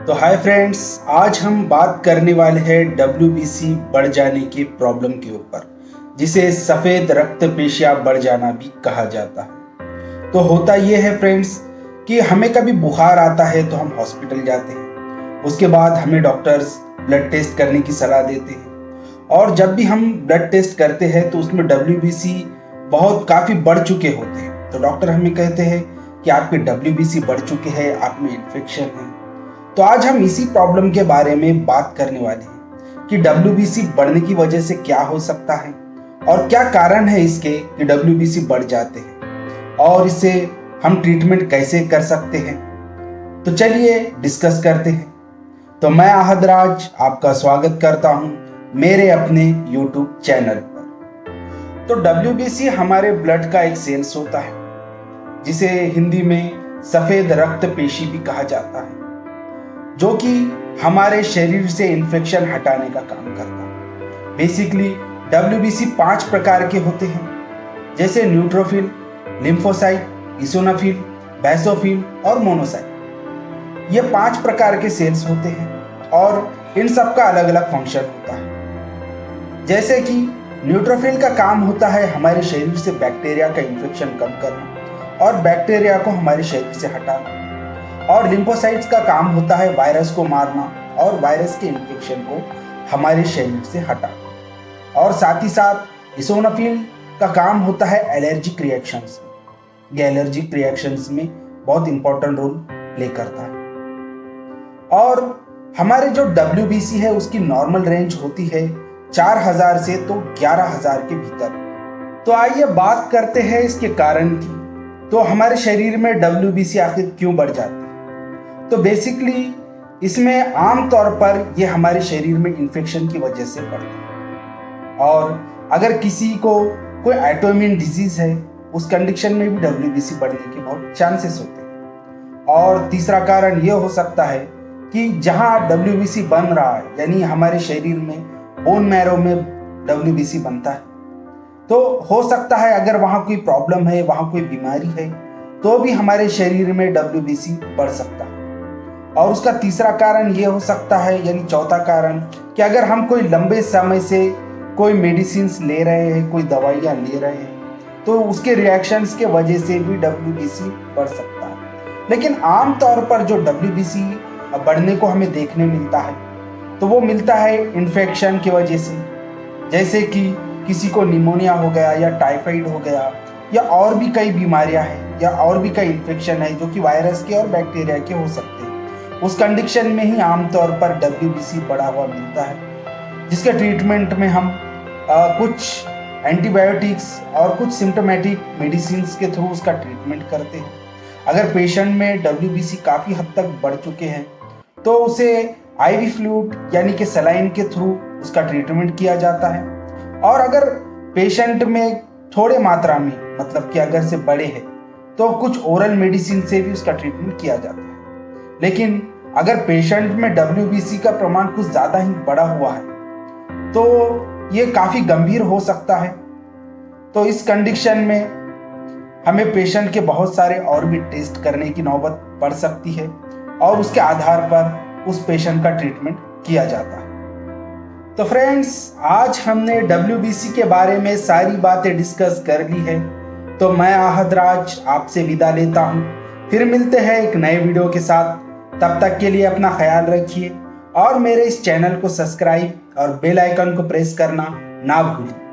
तो hi friends, आज हम बात करने वाले हैं WBC बढ़ जाने के प्रॉब्लम के ऊपर, जिसे सफ़ेद रक्त पेशियाँ बढ़ जाना भी कहा जाता है। तो होता ये है फ्रेंड्स कि हमें कभी बुखार आता है तो हम हॉस्पिटल जाते हैं। उसके बाद हमें डॉक्टर्स ब्लड टेस्ट करने की सलाह देते हैं, और जब भी हम ब्लड टेस्ट करते हैं तो उसमें WBC काफ़ी बढ़ चुके होते हैं। तो डॉक्टर हमें कहते हैं कि आपके WBC बढ़ चुके हैं, आप में इन्फेक्शन है। तो आज हम इसी प्रॉब्लम के बारे में बात करने वाले हैं कि WBC बढ़ने की वजह से क्या हो सकता है और क्या कारण है इसके कि WBC बढ़ जाते हैं, और इससे हम ट्रीटमेंट कैसे कर सकते हैं। तो चलिए डिस्कस करते हैं। तो मैं आहद राज आपका स्वागत करता हूं मेरे अपने YouTube चैनल पर। तो WBC हमारे ब्लड का एक सेल्स होता है, जिसे हिंदी में सफ़ेद रक्त पेशी भी कहा जाता है, जो कि हमारे शरीर से इन्फेक्शन हटाने का काम करता है। बेसिकली WBC 5 प्रकार के होते हैं, जैसे न्यूट्रोफिल, लिम्फोसाइट, इसोनोफिल, बेसोफिल और मोनोसाइट। ये 5 प्रकार के सेल्स होते हैं और इन सब का अलग अलग फंक्शन होता है। जैसे कि न्यूट्रोफिल का काम होता है हमारे शरीर से बैक्टीरिया का इन्फेक्शन कम करना और बैक्टीरिया को हमारे शरीर से हटाना, और लिम्फोसाइट्स का काम होता है वायरस को मारना और वायरस के इन्फेक्शन को हमारे शरीर से हटाना। और साथ ही साथ इसोनोफिल का काम होता है एलर्जिक रिएक्शंस में। ये एलर्जिक रिएक्शंस में बहुत इंपॉर्टेंट रोल प्ले करता है। और हमारे जो WBC है उसकी नॉर्मल रेंज होती है 4000 से तो 11000 के भीतर। तो आइए बात करते हैं इसके कारण की। तो हमारे शरीर में WBC आखिर क्यों बढ़ जाती है? तो बेसिकली इसमें आम तौर पर ये हमारे शरीर में इन्फेक्शन की वजह से बढ़ता है, और अगर किसी को कोई ऑटोइम्यून डिजीज है उस कंडीशन में भी WBC बढ़ने के बहुत चांसेस होते हैं। और तीसरा कारण ये हो सकता है कि जहाँ WBC बन रहा है, यानी हमारे शरीर में बोन मैरो में WBC बनता है, तो हो सकता है अगर वहाँ कोई प्रॉब्लम है, वहाँ कोई बीमारी है, तो भी हमारे शरीर में WBC बढ़ सकता है। और उसका तीसरा कारण ये हो सकता है, यानी चौथा कारण, कि अगर हम कोई लंबे समय से कोई मेडिसिन्स ले रहे हैं, कोई दवाइयाँ ले रहे हैं, तो उसके रिएक्शंस के वजह से भी WBC बढ़ सकता है। लेकिन आम तौर पर जो WBC बढ़ने को हमें देखने मिलता है, तो वो मिलता है इन्फेक्शन की वजह से, जैसे कि किसी को निमोनिया हो गया या टाइफाइड हो गया, या और भी कई बीमारियां हैं, या और भी कई इन्फेक्शन है जो कि वायरस के और बैक्टीरिया के हो सकते हैं। उस कंडीशन में ही आमतौर पर WBC बढ़ा हुआ मिलता है, जिसके ट्रीटमेंट में हम कुछ एंटीबायोटिक्स और कुछ सिम्टोमेटिक मेडिसिन के थ्रू उसका ट्रीटमेंट करते हैं। अगर पेशेंट में WBC काफ़ी हद तक बढ़ चुके हैं तो उसे IV फ्लूइड यानी कि सलाइन के थ्रू उसका ट्रीटमेंट किया जाता है। और अगर पेशेंट में थोड़े मात्रा में, मतलब कि अगर से बड़े हैं, तो कुछ ओरल मेडिसिन से भी उसका ट्रीटमेंट किया जाता है। लेकिन अगर पेशेंट में WBC का प्रमाण कुछ ज़्यादा ही बढ़ा हुआ है तो ये काफ़ी गंभीर हो सकता है। तो इस कंडीशन में हमें पेशेंट के बहुत सारे और भी टेस्ट करने की नौबत पड़ सकती है, और उसके आधार पर उस पेशेंट का ट्रीटमेंट किया जाता है। तो फ्रेंड्स, आज हमने WBC के बारे में सारी बातें डिस्कस कर ली है। तो मैं आहद राज आपसे विदा लेता हूँ। फिर मिलते हैं एक नए वीडियो के साथ। तब तक के लिए अपना ख्याल रखिए और मेरे इस चैनल को सब्सक्राइब और बेल आइकन को प्रेस करना ना भूलिए।